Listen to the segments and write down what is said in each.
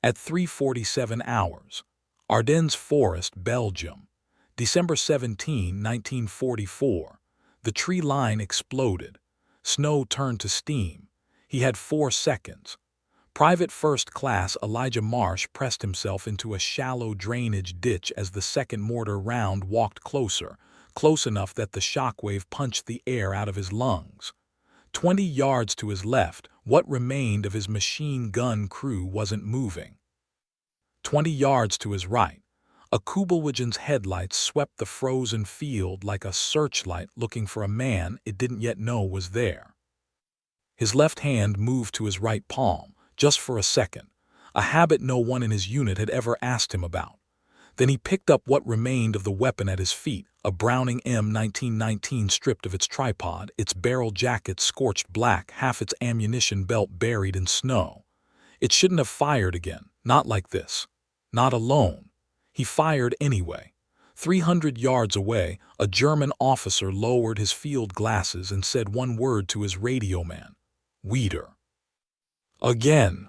At 3:47 hours, Ardennes Forest, Belgium, December 17, 1944, the tree line exploded. Snow turned to steam. He had 4 seconds. Private First Class Elijah Marsh pressed himself into a shallow drainage ditch as the second mortar round walked closer, close enough that the shockwave punched the air out of his lungs. 20 yards to his left, what remained of his machine gun crew wasn't moving. 20 yards to his right, a Kubelwagen's headlights swept the frozen field like a searchlight looking for a man it didn't yet know was there. His left hand moved to his right palm, just for a second, a habit no one in his unit had ever asked him about. Then he picked up what remained of the weapon at his feet, a Browning M1919 stripped of its tripod, its barrel jacket scorched black, half its ammunition belt buried in snow. It shouldn't have fired again, not like this. Not alone. He fired anyway. 300 yards away, a German officer lowered his field glasses and said one word to his radio man. Wieder. Again.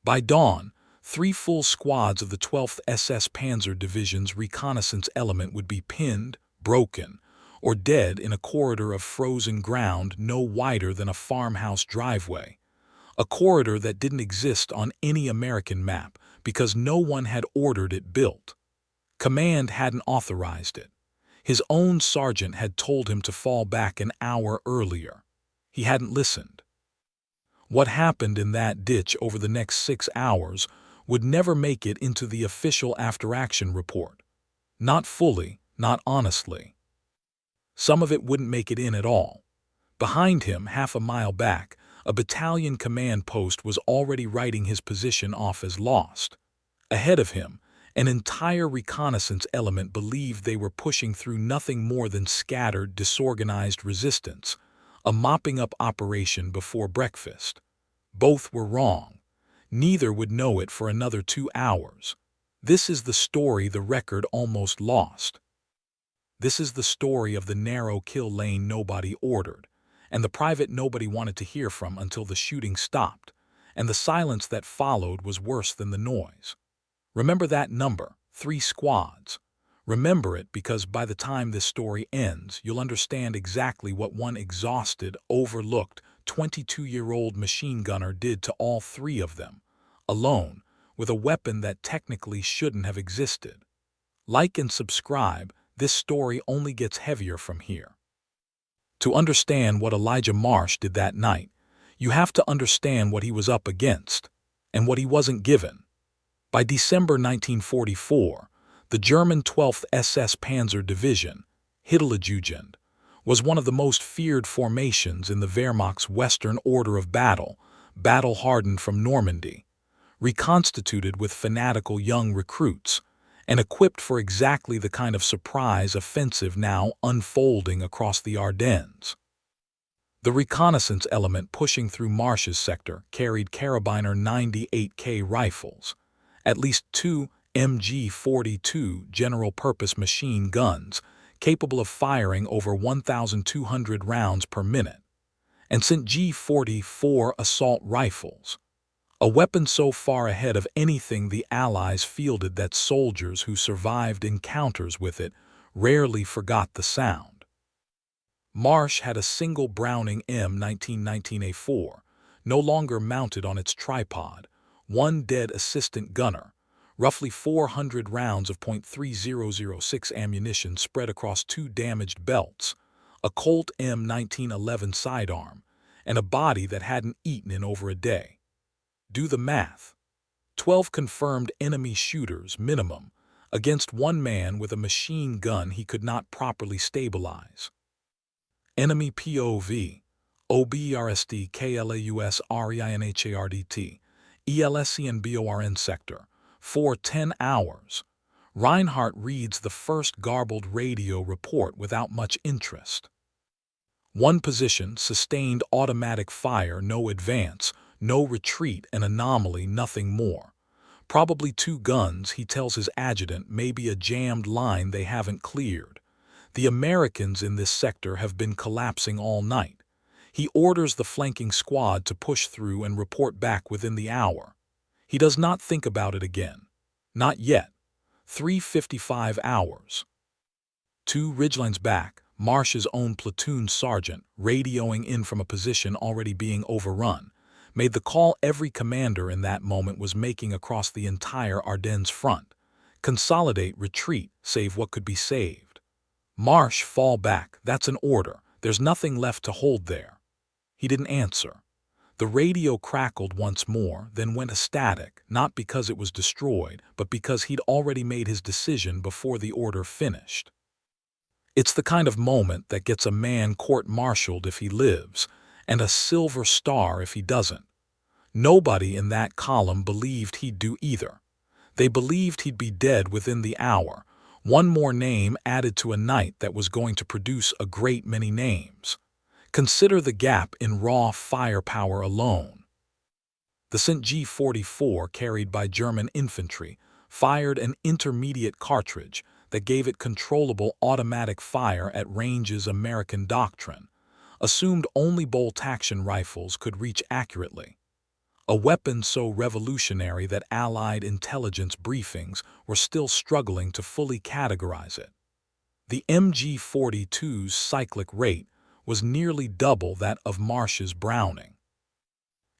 By dawn, 3 full squads of the 12th SS Panzer Division's reconnaissance element would be pinned, broken, or dead in a corridor of frozen ground no wider than a farmhouse driveway. A corridor that didn't exist on any American map because no one had ordered it built. Command hadn't authorized it. His own sergeant had told him to fall back an hour earlier. He hadn't listened. What happened in that ditch over the next 6 hours would never make it into the official after-action report. Not fully, not honestly. Some of it wouldn't make it in at all. Behind him, half a mile back, a battalion command post was already writing his position off as lost. Ahead of him, an entire reconnaissance element believed they were pushing through nothing more than scattered, disorganized resistance, a mopping-up operation before breakfast. Both were wrong. Neither would know it for another 2 hours. This is the story the record almost lost. This is the story of the narrow kill lane nobody ordered, and the private nobody wanted to hear from until the shooting stopped, and the silence that followed was worse than the noise. Remember that number, 3 squads. Remember it because by the time this story ends, you'll understand exactly what one exhausted, overlooked, 22-year-old machine gunner did to all 3 of them, alone, with a weapon that technically shouldn't have existed. Like and subscribe, this story only gets heavier from here. To understand what Elijah Marsh did that night, you have to understand what he was up against, and what he wasn't given. By December 1944, the German 12th SS Panzer Division, Hitlerjugend, was one of the most feared formations in the Wehrmacht's Western Order of Battle, battle-hardened from Normandy, reconstituted with fanatical young recruits, and equipped for exactly the kind of surprise offensive now unfolding across the Ardennes. The reconnaissance element pushing through Marsh's sector carried Karabiner 98K rifles, at least 2 MG-42 general-purpose machine guns capable of firing over 1,200 rounds per minute, and sent G-44 assault rifles, a weapon so far ahead of anything the Allies fielded that soldiers who survived encounters with it rarely forgot the sound. Marsh had a single Browning M1919A4, no longer mounted on its tripod, 1 dead assistant gunner, roughly 400 rounds of .3006 ammunition spread across 2 damaged belts, a Colt M1911 sidearm, and a body that hadn't eaten in over a day. Do the math. 12 confirmed enemy shooters, minimum, against 1 man with a machine gun he could not properly stabilize. Enemy POV, OBRSD KLAUS REINHARDT, ELSCNBORN sector, 4:10 hours. Reinhardt reads the first garbled radio report without much interest. 1 position, sustained automatic fire, no advance, no retreat, an anomaly, nothing more. Probably 2 guns, he tells his adjutant, maybe a jammed line they haven't cleared. The Americans in this sector have been collapsing all night. He orders the flanking squad to push through and report back within the hour. He does not think about it again. Not yet. 3:55 hours. 2 ridgelines back, Marsh's own platoon sergeant, radioing in from a position already being overrun, made the call every commander in that moment was making across the entire Ardennes front. Consolidate, retreat, save what could be saved. Marsh, fall back, that's an order. There's nothing left to hold there. He didn't answer. The radio crackled once more, then went static, not because it was destroyed, but because he'd already made his decision before the order finished. It's the kind of moment that gets a man court-martialed if he lives, and a silver star if he doesn't. Nobody in that column believed he'd do either. They believed he'd be dead within the hour, one more name added to a night that was going to produce a great many names. Consider the gap in raw firepower alone. The St. G-44, carried by German infantry, fired an intermediate cartridge that gave it controllable automatic fire at ranges American doctrine assumed only bolt-action rifles could reach accurately. A weapon so revolutionary that Allied intelligence briefings were still struggling to fully categorize it. The MG-42's cyclic rate was nearly double that of Marsh's Browning.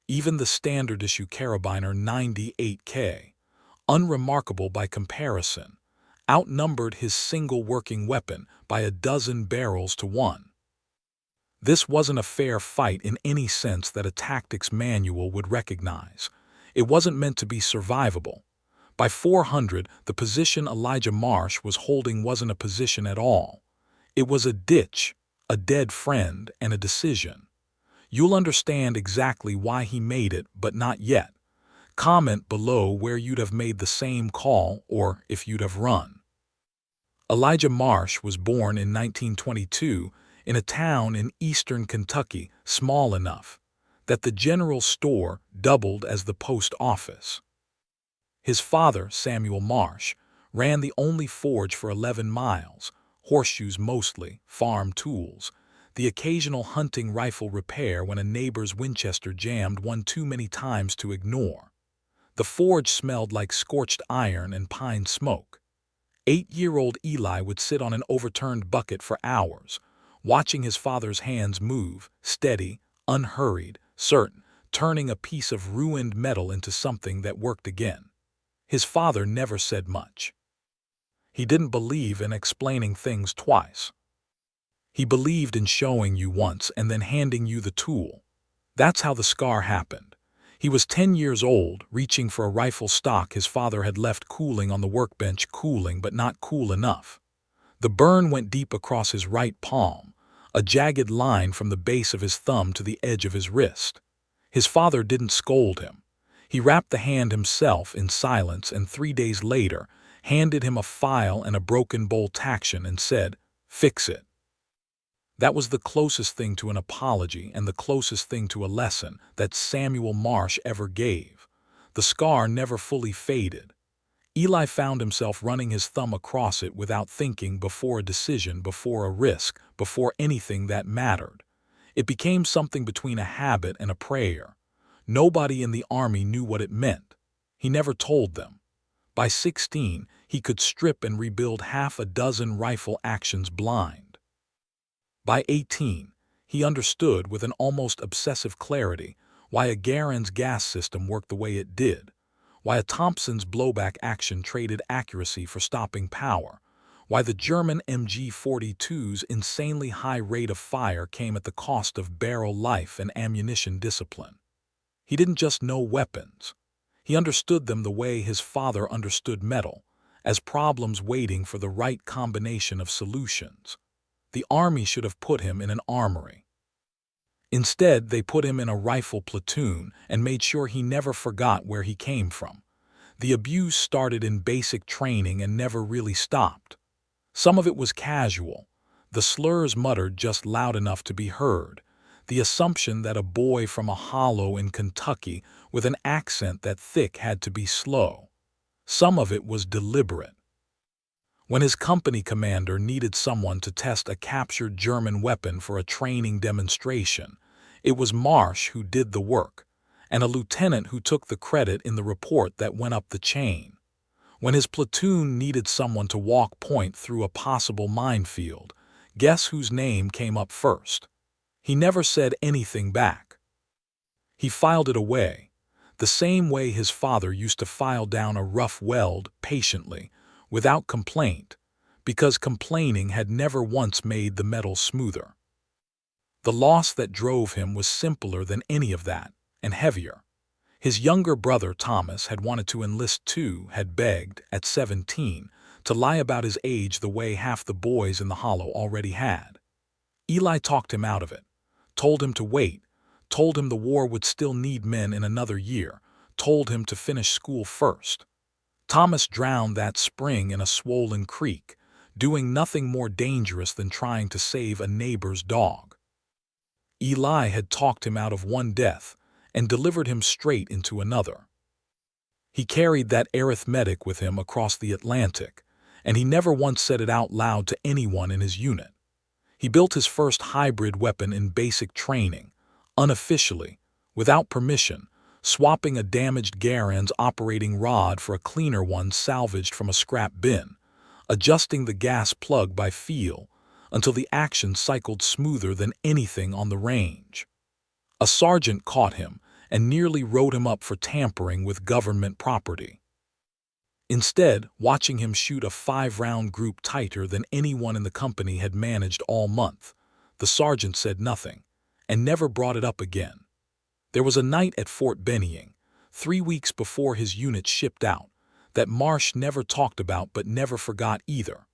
Even the standard-issue carabiner 98K, unremarkable by comparison, outnumbered his single working weapon by a dozen barrels to one. This wasn't a fair fight in any sense that a tactics manual would recognize. It wasn't meant to be survivable. By 400, the position Elijah Marsh was holding wasn't a position at all. It was a ditch, a dead friend, and a decision. You'll understand exactly why he made it, but not yet. Comment below where you'd have made the same call or if you'd have run. Elijah Marsh was born in 1922 in a town in eastern Kentucky small enough that the general store doubled as the post office. His father, Samuel Marsh, ran the only forge for 11 miles, horseshoes mostly, farm tools, the occasional hunting rifle repair when a neighbor's Winchester jammed one too many times to ignore. The forge smelled like scorched iron and pine smoke. 8-year-old Eli would sit on an overturned bucket for hours, watching his father's hands move, steady, unhurried, certain, turning a piece of ruined metal into something that worked again. His father never said much. He didn't believe in explaining things twice. He believed in showing you once and then handing you the tool. That's how the scar happened. He was 10 years old, reaching for a rifle stock his father had left cooling on the workbench, cooling but not cool enough. The burn went deep across his right palm, a jagged line from the base of his thumb to the edge of his wrist. His father didn't scold him. He wrapped the hand himself in silence and 3 days later handed him a file and a broken bolt-action and said, "Fix it." That was the closest thing to an apology and the closest thing to a lesson that Samuel Marsh ever gave. The scar never fully faded. Eli found himself running his thumb across it without thinking, before a decision, before a risk, before anything that mattered. It became something between a habit and a prayer. Nobody in the army knew what it meant. He never told them. By 16, he could strip and rebuild half a dozen rifle actions blind. By 18, he understood with an almost obsessive clarity why a Garand's gas system worked the way it did, why a Thompson's blowback action traded accuracy for stopping power, why the German MG-42's insanely high rate of fire came at the cost of barrel life and ammunition discipline. He didn't just know weapons. He understood them the way his father understood metal, as problems waiting for the right combination of solutions. The army should have put him in an armory. Instead, they put him in a rifle platoon and made sure he never forgot where he came from. The abuse started in basic training and never really stopped. Some of it was casual, the slurs muttered just loud enough to be heard, the assumption that a boy from a hollow in Kentucky with an accent that thick had to be slow. Some of it was deliberate. When his company commander needed someone to test a captured German weapon for a training demonstration, it was Marsh who did the work, and a lieutenant who took the credit in the report that went up the chain. When his platoon needed someone to walk point through a possible minefield, guess whose name came up first? He never said anything back. He filed it away, the same way his father used to file down a rough weld patiently, without complaint, because complaining had never once made the metal smoother. The loss that drove him was simpler than any of that, and heavier. His younger brother Thomas had wanted to enlist too, had begged, at 17, to lie about his age the way half the boys in the hollow already had. Eli talked him out of it, told him to wait, told him the war would still need men in another year, told him to finish school first. Thomas drowned that spring in a swollen creek, doing nothing more dangerous than trying to save a neighbor's dog. Eli had talked him out of one death and delivered him straight into another. He carried that arithmetic with him across the Atlantic, and he never once said it out loud to anyone in his unit. He built his first hybrid weapon in basic training, unofficially, without permission, swapping a damaged Garan's operating rod for a cleaner one salvaged from a scrap bin, adjusting the gas plug by feel until the action cycled smoother than anything on the range. A sergeant caught him and nearly wrote him up for tampering with government property. Instead, watching him shoot a 5-round group tighter than anyone in the company had managed all month, the sergeant said nothing, and never brought it up again. There was a night at Fort Benning, 3 weeks before his unit shipped out, that Marsh never talked about but never forgot either.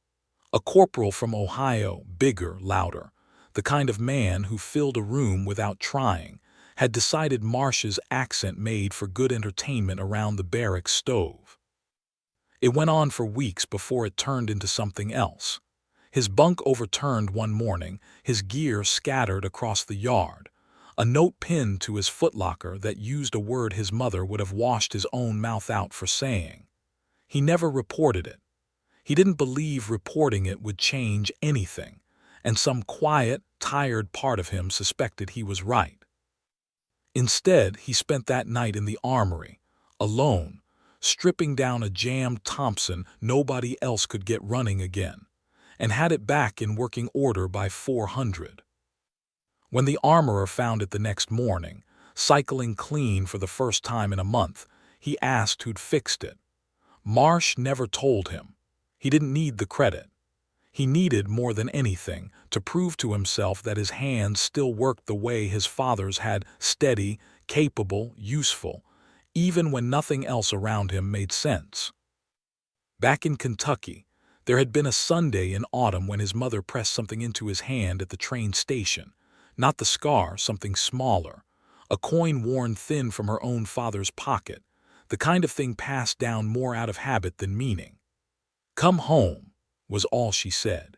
A corporal from Ohio, bigger, louder, the kind of man who filled a room without trying, had decided Marsh's accent made for good entertainment around the barracks stove. It went on for weeks before it turned into something else. His bunk overturned one morning, his gear scattered across the yard, a note pinned to his footlocker that used a word his mother would have washed his own mouth out for saying. He never reported it. He didn't believe reporting it would change anything, and some quiet, tired part of him suspected he was right. Instead, he spent that night in the armory, alone, stripping down a jammed Thompson nobody else could get running again, and had it back in working order by 400. When the armorer found it the next morning, cycling clean for the first time in a month, he asked who'd fixed it. Marsh never told him. He didn't need the credit. He needed, more than anything, to prove to himself that his hands still worked the way his father's had, steady, capable, useful, even when nothing else around him made sense. Back in Kentucky, there had been a Sunday in autumn when his mother pressed something into his hand at the train station. Not the scar, something smaller, a coin worn thin from her own father's pocket, the kind of thing passed down more out of habit than meaning. "Come home," was all she said.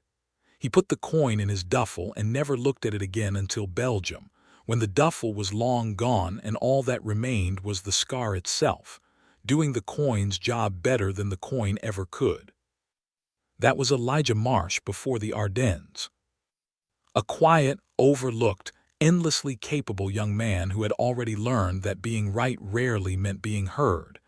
He put the coin in his duffel and never looked at it again until Belgium, when the duffel was long gone and all that remained was the scar itself, doing the coin's job better than the coin ever could. That was Elijah Marsh before the Ardennes. A quiet, overlooked, endlessly capable young man who had already learned that being right rarely meant being heard,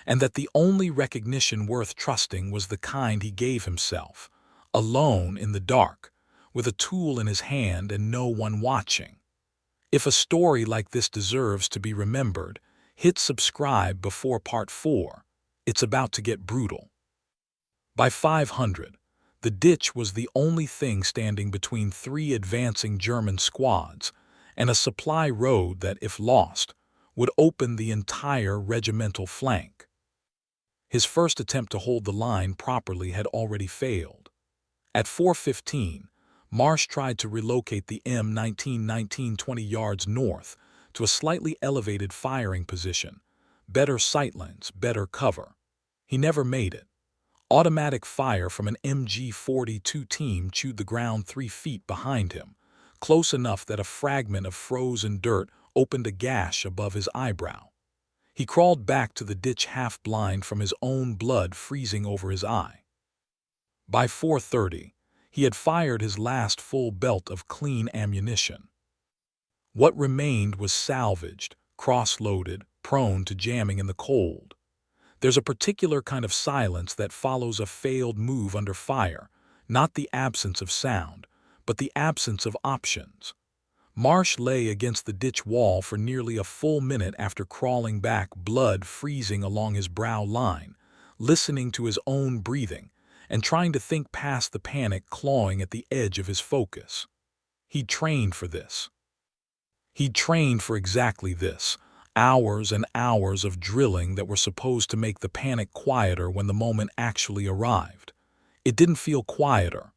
and that the only recognition worth trusting was the kind he gave himself, alone in the dark, with a tool in his hand and no one watching. If a story like this deserves to be remembered, hit subscribe before part 4. It's about to get brutal. By 500, the ditch was the only thing standing between 3 advancing German squads and a supply road that, if lost, would open the entire regimental flank. His first attempt to hold the line properly had already failed. At 4:15, Marsh tried to relocate the M1919 20 yards north to a slightly elevated firing position, better sightlines, better cover. He never made it. Automatic fire from an MG-42 team chewed the ground 3 feet behind him, close enough that a fragment of frozen dirt opened a gash above his eyebrow. He crawled back to the ditch half-blind from his own blood freezing over his eye. By 4:30, he had fired his last full belt of clean ammunition. What remained was salvaged, cross-loaded, prone to jamming in the cold. There's a particular kind of silence that follows a failed move under fire, not the absence of sound, but the absence of options. Marsh lay against the ditch wall for nearly a full minute after crawling back, blood freezing along his brow line, listening to his own breathing, and trying to think past the panic clawing at the edge of his focus. He'd trained for this. He'd trained for exactly this, hours and hours of drilling that were supposed to make the panic quieter when the moment actually arrived. It didn't feel quieter.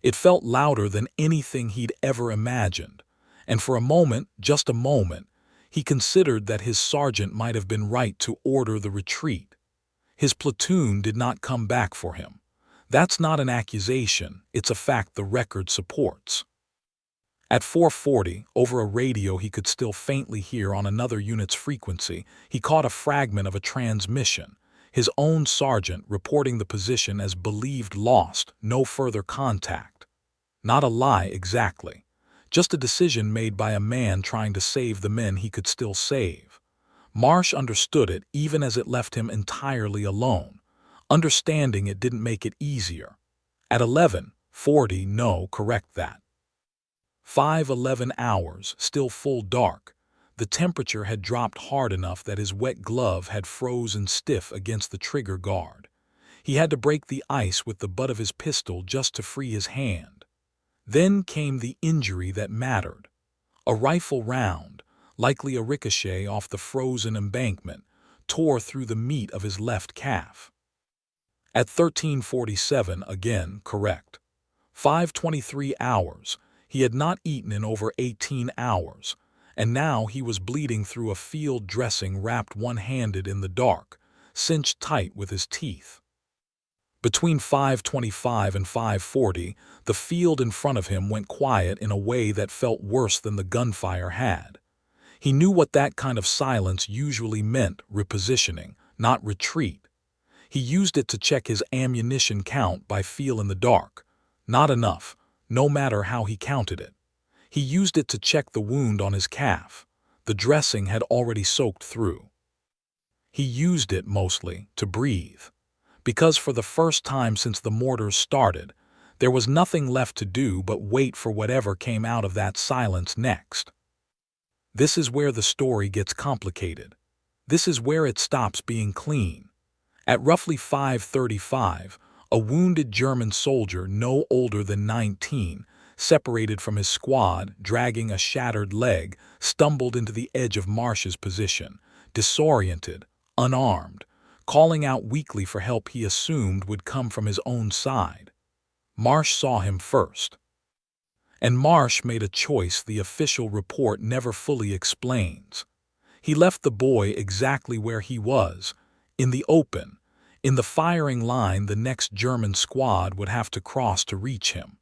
It felt louder than anything he'd ever imagined. And for a moment, just a moment, he considered that his sergeant might have been right to order the retreat. His platoon did not come back for him. That's not an accusation, it's a fact the record supports. At 4:40, over a radio he could still faintly hear on another unit's frequency, he caught a fragment of a transmission, his own sergeant reporting the position as believed lost, no further contact. Not a lie exactly. Just a decision made by a man trying to save the men he could still save. Marsh understood it even as it left him entirely alone. Understanding it didn't make it easier. At 11:40, no, correct that. 5:11 hours, still full dark. The temperature had dropped hard enough that his wet glove had frozen stiff against the trigger guard. He had to break the ice with the butt of his pistol just to free his hand. Then came the injury that mattered. A rifle round, likely a ricochet off the frozen embankment, tore through the meat of his left calf. At 13:47, again, correct. 5:23 hours. He had not eaten in over 18 hours, and now he was bleeding through a field dressing wrapped one-handed in the dark, cinched tight with his teeth. Between 5:25 and 5:40, the field in front of him went quiet in a way that felt worse than the gunfire had. He knew what that kind of silence usually meant: repositioning, not retreat. He used it to check his ammunition count by feel in the dark. Not enough, no matter how he counted it. He used it to check the wound on his calf. The dressing had already soaked through. He used it, mostly, to breathe. Because for the first time since the mortars started, there was nothing left to do but wait for whatever came out of that silence next. This is where the story gets complicated. This is where it stops being clean. At roughly 5:35, a wounded German soldier no older than 19, separated from his squad, dragging a shattered leg, stumbled into the edge of Marsh's position, disoriented, unarmed, calling out weakly for help he assumed would come from his own side. Marsh saw him first. And Marsh made a choice the official report never fully explains. He left the boy exactly where he was, in the open, in the firing line the next German squad would have to cross to reach him.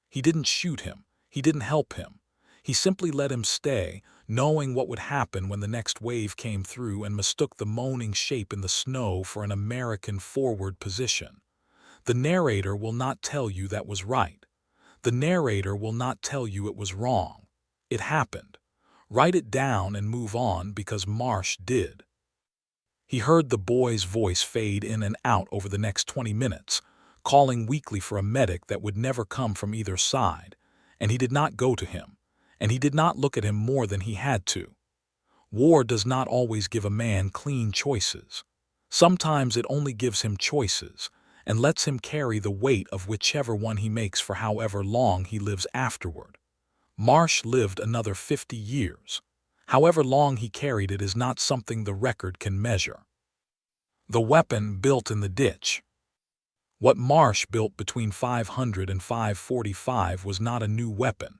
He didn't shoot him. He didn't help him. He simply let him stay, knowing what would happen when the next wave came through, and mistook the moaning shape in the snow for an American forward position. The narrator will not tell you that was right. The narrator will not tell you it was wrong. It happened. Write it down and move on, because Marsh did. He heard the boy's voice fade in and out over the next 20 minutes, calling weakly for a medic that would never come from either side, and he did not go to him, and he did not look at him more than he had to. War does not always give a man clean choices. Sometimes it only gives him choices, and lets him carry the weight of whichever one he makes for however long he lives afterward. Marsh lived another 50 years. However long he carried it is not something the record can measure. The weapon built in the ditch. What Marsh built between 500 and 545 was not a new weapon.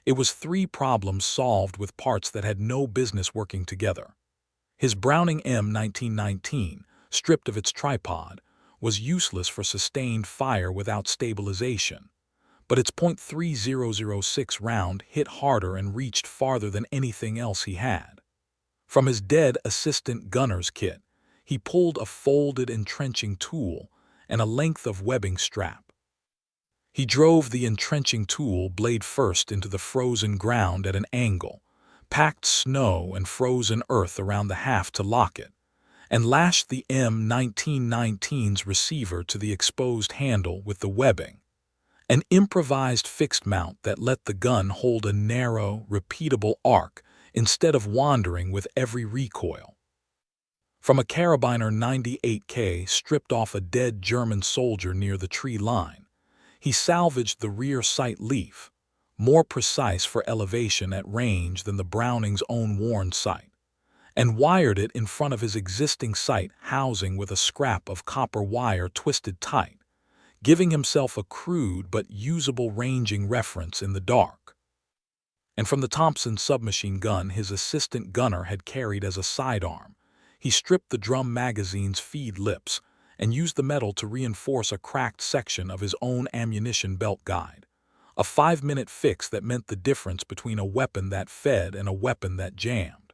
It was 3 problems solved with parts that had no business working together. His Browning M1919, stripped of its tripod, was useless for sustained fire without stabilization, but its .3006 round hit harder and reached farther than anything else he had. From his dead assistant gunner's kit, he pulled a folded entrenching tool and a length of webbing strap. He drove the entrenching tool blade first into the frozen ground at an angle, packed snow and frozen earth around the haft to lock it, and lashed the M1919's receiver to the exposed handle with the webbing, an improvised fixed mount that let the gun hold a narrow, repeatable arc instead of wandering with every recoil. From a carabiner 98K stripped off a dead German soldier near the tree line, he salvaged the rear sight leaf, more precise for elevation at range than the Browning's own worn sight, and wired it in front of his existing sight housing with a scrap of copper wire twisted tight, giving himself a crude but usable ranging reference in the dark. And from the Thompson submachine gun his assistant gunner had carried as a sidearm, he stripped the drum magazine's feed lips and used the metal to reinforce a cracked section of his own ammunition belt guide, a 5-minute fix that meant the difference between a weapon that fed and a weapon that jammed.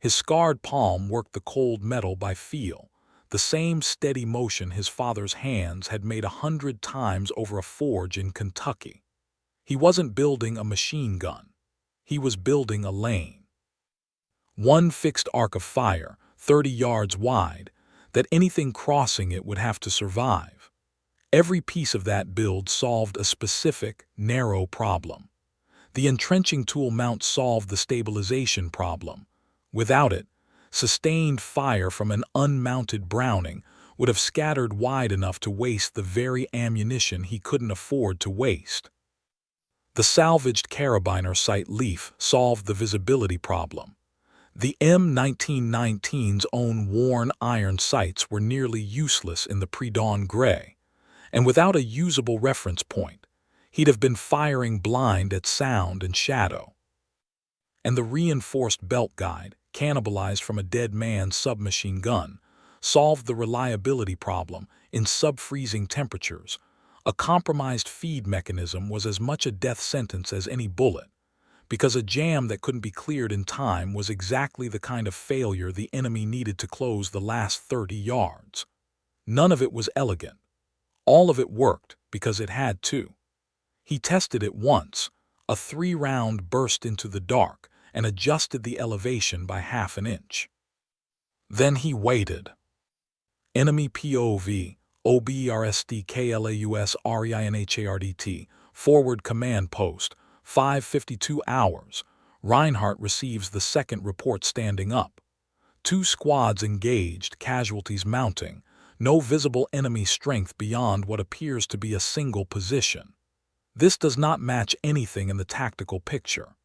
His scarred palm worked the cold metal by feel, the same steady motion his father's hands had made 100 times over a forge in Kentucky. He wasn't building a machine gun. He was building a lane. One fixed arc of fire, 30 yards wide, that anything crossing it would have to survive. Every piece of that build solved a specific, narrow problem. The entrenching tool mount solved the stabilization problem. Without it, sustained fire from an unmounted Browning would have scattered wide enough to waste the very ammunition he couldn't afford to waste. The salvaged carabiner sight leaf solved the visibility problem. The M1919's own worn iron sights were nearly useless in the pre-dawn gray, and without a usable reference point, he'd have been firing blind at sound and shadow. And the reinforced belt guide, cannibalized from a dead man's submachine gun, solved the reliability problem in sub-freezing temperatures. A compromised feed mechanism was as much a death sentence as any bullet, because a jam that couldn't be cleared in time was exactly the kind of failure the enemy needed to close the last 30 yards. None of it was elegant. All of it worked because it had to. He tested it once, a 3-round burst into the dark, and adjusted the elevation by half an inch. Then he waited. Enemy POV, OBERSTKLAUSREINHARDT, forward command post, 5:52 hours. Reinhardt receives the second report standing up. 2 squads engaged, casualties mounting, no visible enemy strength beyond what appears to be a single position. This does not match anything in the tactical picture.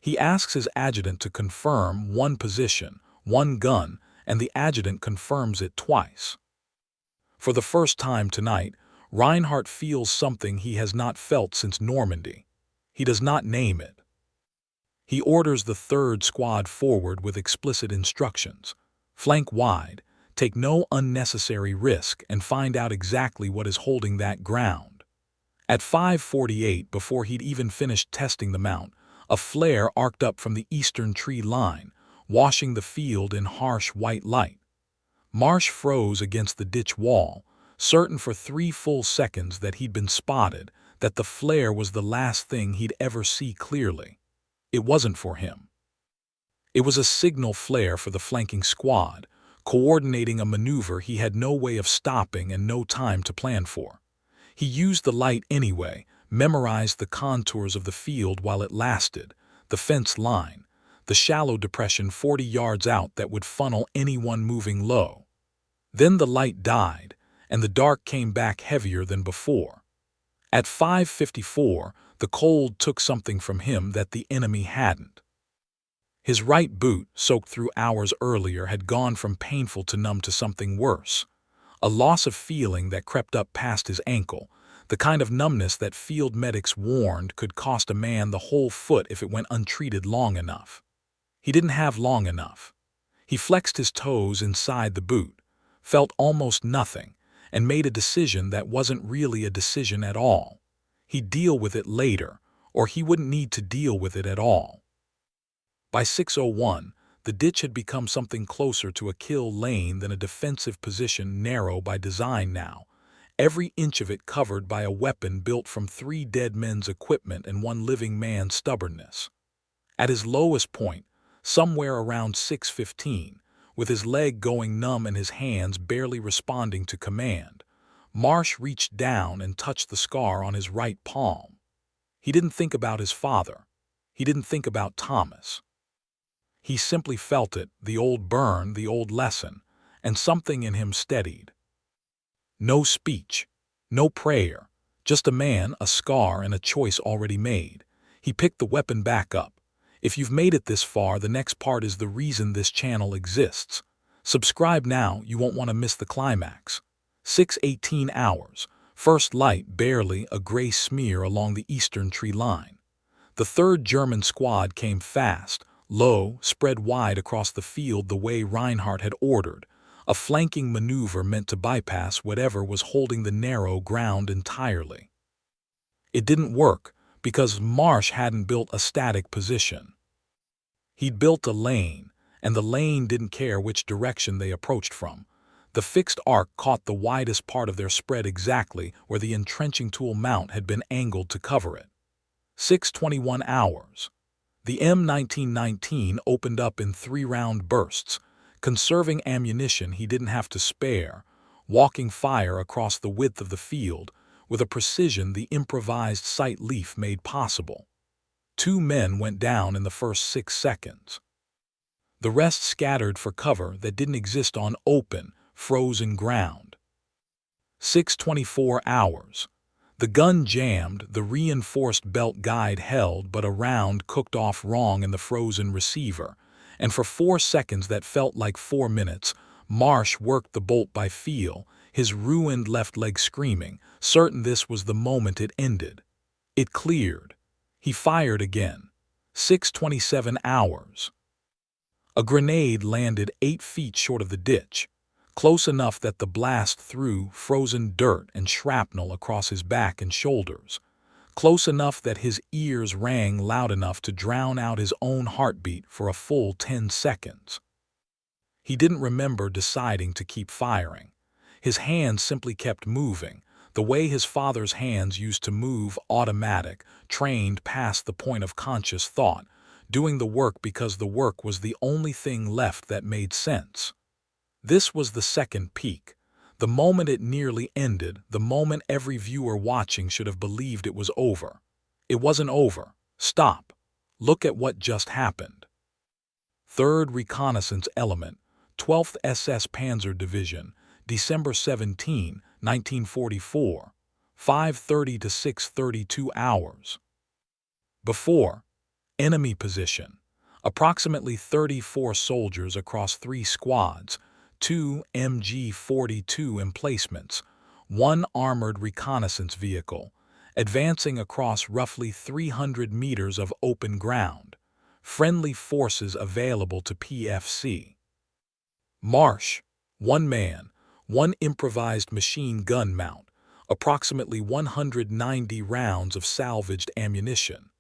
He asks his adjutant to confirm 1 position, 1 gun, and the adjutant confirms it twice. For the first time tonight, Reinhardt feels something he has not felt since Normandy. He does not name it. He orders the 3rd squad forward with explicit instructions. Flank wide, take no unnecessary risk, and find out exactly what is holding that ground. At 5:48, before he'd even finished testing the mount, a flare arced up from the eastern tree line, washing the field in harsh white light. Marsh froze against the ditch wall, certain for 3 full seconds that he'd been spotted, that the flare was the last thing he'd ever see clearly. It wasn't for him. It was a signal flare for the flanking squad, coordinating a maneuver he had no way of stopping and no time to plan for. He used the light anyway, memorized the contours of the field while it lasted, the fence line, the shallow depression 40 yards out that would funnel anyone moving low. Then the light died, and the dark came back heavier than before. At 5:54, the cold took something from him that the enemy hadn't. His right boot, soaked through hours earlier, had gone from painful to numb to something worse. A loss of feeling that crept up past his ankle, the kind of numbness that field medics warned could cost a man the whole foot if it went untreated long enough. He didn't have long enough. He flexed his toes inside the boot, felt almost nothing, and made a decision that wasn't really a decision at all. He'd deal with it later, or he wouldn't need to deal with it at all. By 6:01, the ditch had become something closer to a kill lane than a defensive position, narrow by design now, every inch of it covered by a weapon built from 3 dead men's equipment and 1 living man's stubbornness. At his lowest point, somewhere around 6:15, with his leg going numb and his hands barely responding to command. Marsh reached down and touched the scar on his right palm. He didn't think about his father. He didn't think about Thomas. He simply felt it, the old burn, the old lesson, and something in him steadied. No speech, no prayer, just a man, a scar, and a choice already made. He picked the weapon back up. If you've made it this far, the next part is the reason this channel exists. Subscribe now, you won't want to miss the climax. 6:18 hours. First light, barely a gray smear along the eastern tree line. The third German squad came fast, low, spread wide across the field the way Reinhardt had ordered, a flanking maneuver meant to bypass whatever was holding the narrow ground entirely. It didn't work because Marsh hadn't built a static position. He'd built a lane, and the lane didn't care which direction they approached from. The fixed arc caught the widest part of their spread exactly where the entrenching tool mount had been angled to cover it. 6:21 hours. The M1919 opened up in 3-round bursts, conserving ammunition he didn't have to spare, walking fire across the width of the field with a precision the improvised sight leaf made possible. 2 men went down in the first 6 seconds. The rest scattered for cover that didn't exist on open, frozen ground. 6:24 hours. The gun jammed, the reinforced belt guide held, but a round cooked off wrong in the frozen receiver, and for 4 seconds that felt like 4 minutes, Marsh worked the bolt by feel, his ruined left leg screaming, certain this was the moment it ended. It cleared. He fired again. 6:27 hours. A grenade landed 8 feet short of the ditch, close enough that the blast threw frozen dirt and shrapnel across his back and shoulders, close enough that his ears rang loud enough to drown out his own heartbeat for a full 10 seconds. He didn't remember deciding to keep firing. His hands simply kept moving, the way his father's hands used to move, automatic, trained past the point of conscious thought, doing the work because the work was the only thing left that made sense. This was the second peak, the moment it nearly ended, the moment every viewer watching should have believed it was over. It wasn't over. Stop. Look at what just happened. 3rd Reconnaissance Element, 12th SS Panzer Division, December 17, 1944, 5:30 to 6:32 hours. Before, enemy position, approximately 34 soldiers across 3 squads, 2 MG-42 emplacements, 1 armored reconnaissance vehicle, advancing across roughly 300 meters of open ground, friendly forces available to PFC. Marsh, 1 man, 1 improvised machine gun mount, approximately 190 rounds of salvaged ammunition.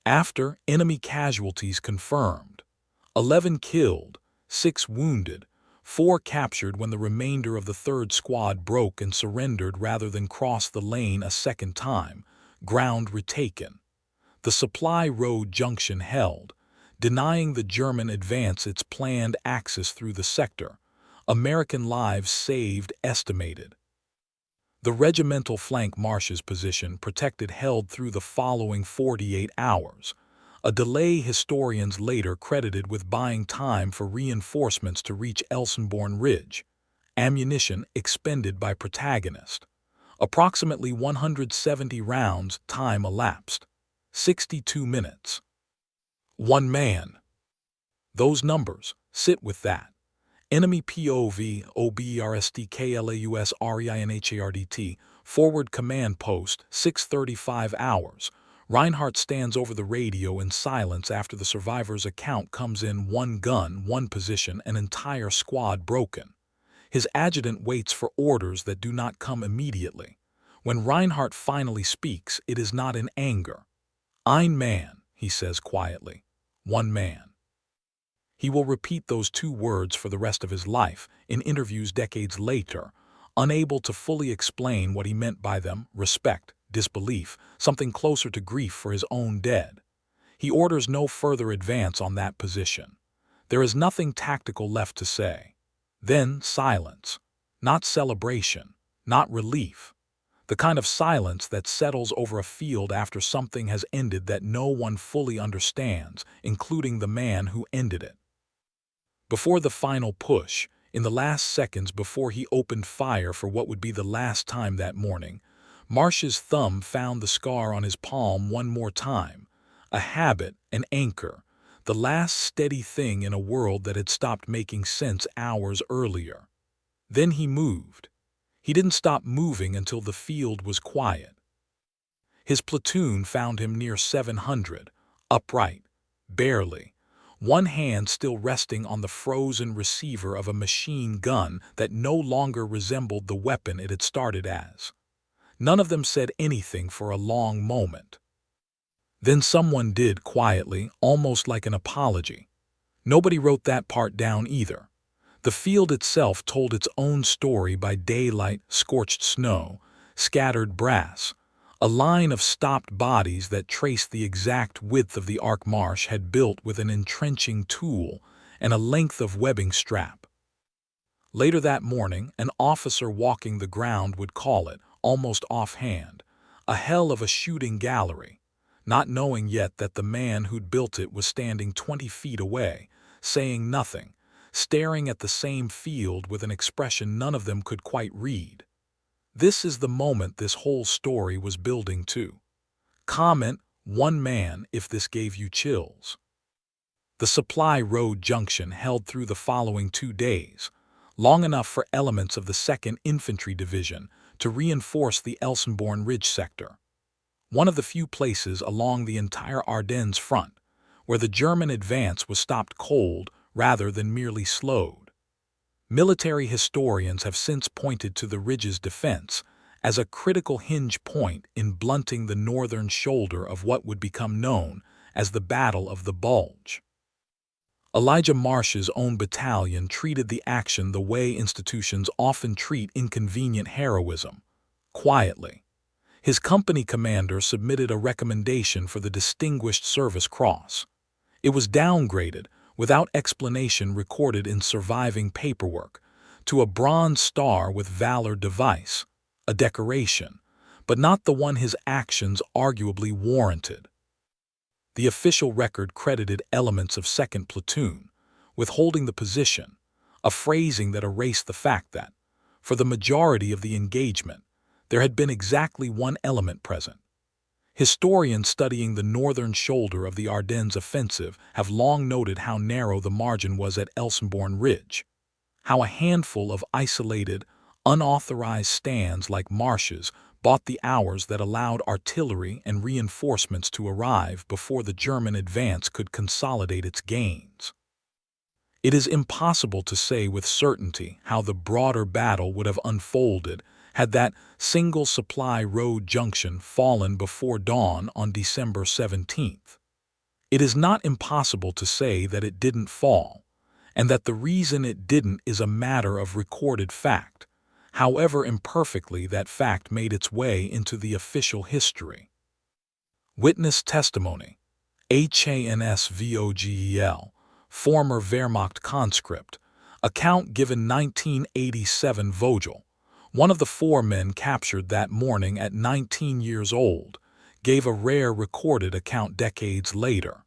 After, enemy casualties confirmed. 11 killed, 6 wounded, 4 captured when the remainder of the 3rd Squad broke and surrendered rather than cross the lane a second time, ground retaken. The supply road junction held, denying the German advance its planned axis through the sector. American lives saved estimated. The regimental flank Marsh's position protected held through the following 48 hours, a delay historians later credited with buying time for reinforcements to reach Elsenborn Ridge. Ammunition expended by protagonist. Approximately 170 rounds, time elapsed. 62 minutes. 1 man. Those numbers, sit with that. Enemy POV, OBERSTKLAUSREINHARDT, forward command post, 6:35 hours. Reinhardt stands over the radio in silence after the survivor's account comes in: 1 gun, 1 position, an entire squad broken. His adjutant waits for orders that do not come immediately. When Reinhardt finally speaks, it is not in anger. "Ein man," he says quietly. 1 man. He will repeat those 2 words for the rest of his life, in interviews decades later, unable to fully explain what he meant by them: respect, disbelief, something closer to grief for his own dead. He orders no further advance on that position. There is nothing tactical left to say. Then silence. Not celebration, not relief. The kind of silence that settles over a field after something has ended that no one fully understands, including the man who ended it. Before the final push, in the last seconds before he opened fire for what would be the last time that morning, Marsh's thumb found the scar on his palm one more time. A habit, an anchor, the last steady thing in a world that had stopped making sense hours earlier. Then he moved. He didn't stop moving until the field was quiet. His platoon found him near 700, upright, barely, one hand still resting on the frozen receiver of a machine gun that no longer resembled the weapon it had started as. None of them said anything for a long moment. Then someone did quietly, almost like an apology. Nobody wrote that part down either. The field itself told its own story by daylight, scorched snow, scattered brass, a line of stopped bodies that traced the exact width of the arc Marsh had built with an entrenching tool and a length of webbing strap. Later that morning, an officer walking the ground would call it, almost offhand, a hell of a shooting gallery, not knowing yet that the man who'd built it was standing 20 feet away, saying nothing, staring at the same field with an expression none of them could quite read. This is the moment this whole story was building to. Comment, one man, if this gave you chills. The supply road junction held through the following 2 days, long enough for elements of the 2nd Infantry Division to reinforce the Elsenborn Ridge sector. One of the few places along the entire Ardennes front where the German advance was stopped cold rather than merely slowed. Military historians have since pointed to the ridge's defense as a critical hinge point in blunting the northern shoulder of what would become known as the Battle of the Bulge. Elijah Marsh's own battalion treated the action the way institutions often treat inconvenient heroism, quietly. His company commander submitted a recommendation for the Distinguished Service Cross. It was downgraded, without explanation recorded in surviving paperwork, to a Bronze Star with Valor device, a decoration, but not the one his actions arguably warranted. The official record credited elements of 2nd Platoon with holding the position, a phrasing that erased the fact that, for the majority of the engagement, there had been exactly one element present. Historians studying the northern shoulder of the Ardennes offensive have long noted how narrow the margin was at Elsenborn Ridge, how a handful of isolated, unauthorized stands like Marsh's bought the hours that allowed artillery and reinforcements to arrive before the German advance could consolidate its gains. It is impossible to say with certainty how the broader battle would have unfolded had that single supply road junction fallen before dawn on December 17th. It is not impossible to say that it didn't fall, and that the reason it didn't is a matter of recorded fact, however imperfectly that fact made its way into the official history. Witness testimony. Hans Vogel, former Wehrmacht conscript, account given 1987. Vogel, one of the 4 men captured that morning at 19 years old, gave a rare recorded account decades later.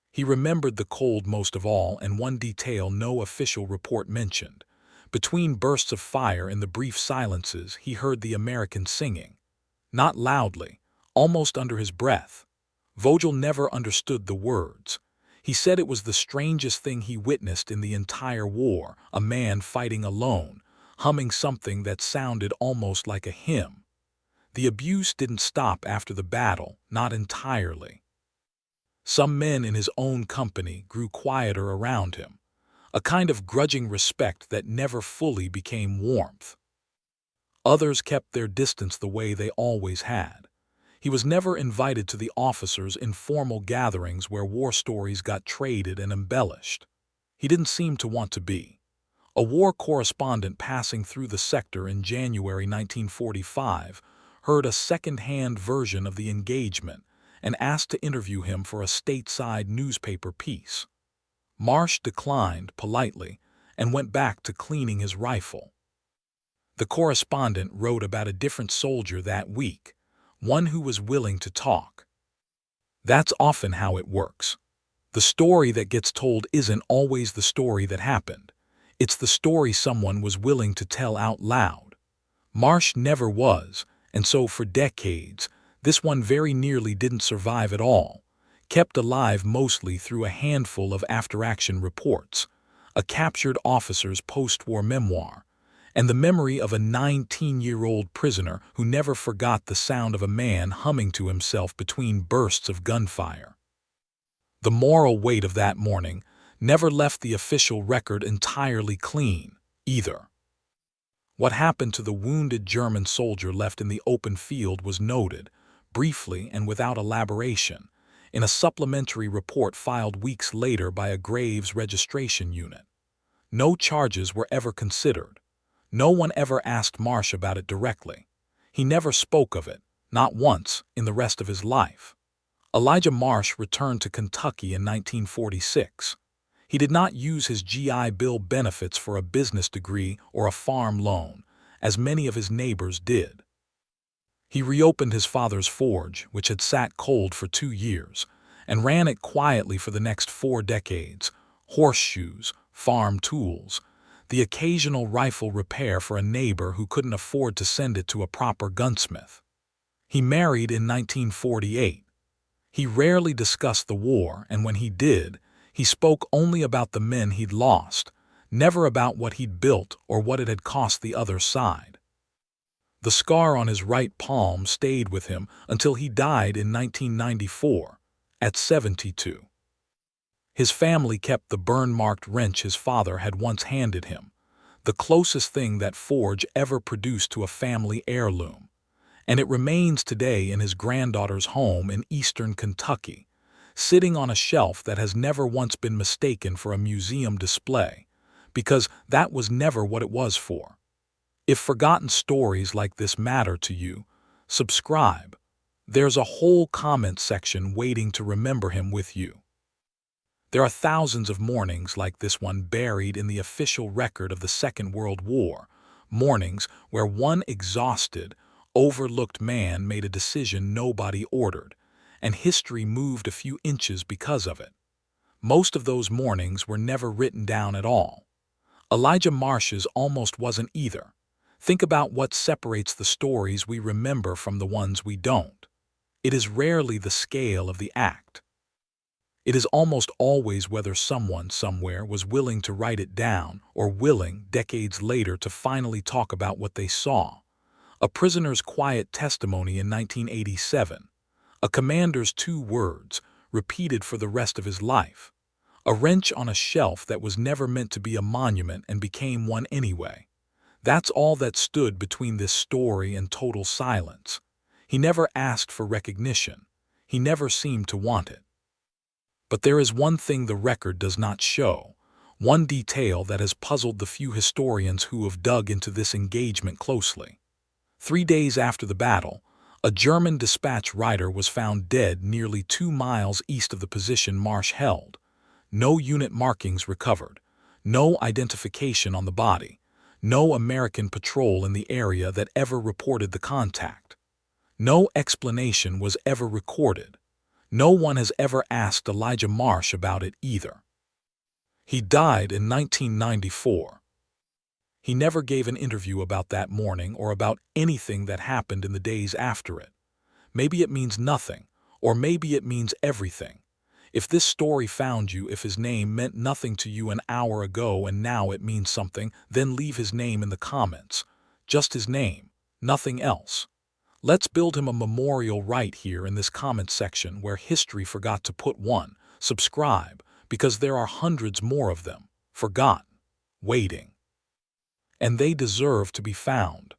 He remembered the cold most of all, and one detail no official report mentioned. Between bursts of fire in the brief silences, he heard the Americans singing. Not loudly, almost under his breath. Vogel never understood the words. He said it was the strangest thing he witnessed in the entire war, a man fighting alone, humming something that sounded almost like a hymn. The abuse didn't stop after the battle, not entirely. Some men in his own company grew quieter around him, a kind of grudging respect that never fully became warmth. Others kept their distance the way they always had. He was never invited to the officers' informal gatherings where war stories got traded and embellished. He didn't seem to want to be. A war correspondent passing through the sector in January 1945 heard a second-hand version of the engagement and asked to interview him for a stateside newspaper piece. Marsh declined politely and went back to cleaning his rifle. The correspondent wrote about a different soldier that week, one who was willing to talk. That's often how it works. The story that gets told isn't always the story that happened. It's the story someone was willing to tell out loud. Marsh never was, and so for decades, this one very nearly didn't survive at all, kept alive mostly through a handful of after-action reports, a captured officer's post-war memoir, and the memory of a 19-year-old prisoner who never forgot the sound of a man humming to himself between bursts of gunfire. The moral weight of that morning never left the official record entirely clean, either. What happened to the wounded German soldier left in the open field was noted, briefly and without elaboration, in a supplementary report filed weeks later by a Graves registration unit. No charges were ever considered. No one ever asked Marsh about it directly. He never spoke of it, not once, in the rest of his life. Elijah Marsh returned to Kentucky in 1946. He did not use his GI Bill benefits for a business degree or a farm loan, as many of his neighbors did. He reopened his father's forge, which had sat cold for 2 years, and ran it quietly for the next 4 decades. Horseshoes, farm tools, the occasional rifle repair for a neighbor who couldn't afford to send it to a proper gunsmith. He married in 1948. He rarely discussed the war, and when he did, he spoke only about the men he'd lost, never about what he'd built or what it had cost the other side. The scar on his right palm stayed with him until he died in 1994, at 72. His family kept the burn-marked wrench his father had once handed him, the closest thing that forge ever produced to a family heirloom, and it remains today in his granddaughter's home in eastern Kentucky, sitting on a shelf that has never once been mistaken for a museum display, because that was never what it was for. If forgotten stories like this matter to you, subscribe. There's a whole comment section waiting to remember him with you. There are thousands of mornings like this one buried in the official record of the Second World War, mornings where one exhausted, overlooked man made a decision nobody ordered, and history moved a few inches because of it. Most of those mornings were never written down at all. Elijah Marsh's almost wasn't either. Think about what separates the stories we remember from the ones we don't. It is rarely the scale of the act. It is almost always whether someone somewhere was willing to write it down or willing, decades later, to finally talk about what they saw. A prisoner's quiet testimony in 1987. A commander's 2 words, repeated for the rest of his life. A wrench on a shelf that was never meant to be a monument and became one anyway. That's all that stood between this story and total silence. He never asked for recognition. He never seemed to want it. But there is one thing the record does not show, one detail that has puzzled the few historians who have dug into this engagement closely. 3 days after the battle, a German dispatch rider was found dead nearly 2 miles east of the position Marsh held. No unit markings recovered, no identification on the body, no American patrol in the area that ever reported the contact. No explanation was ever recorded. No one has ever asked Elijah Marsh about it either. He died in 1994. He never gave an interview about that morning or about anything that happened in the days after it. Maybe it means nothing, or maybe it means everything. If this story found you, if his name meant nothing to you an hour ago and now it means something, then leave his name in the comments. Just his name, nothing else. Let's build him a memorial right here in this comment section where history forgot to put one. Subscribe, because there are hundreds more of them, forgotten, waiting. And they deserve to be found.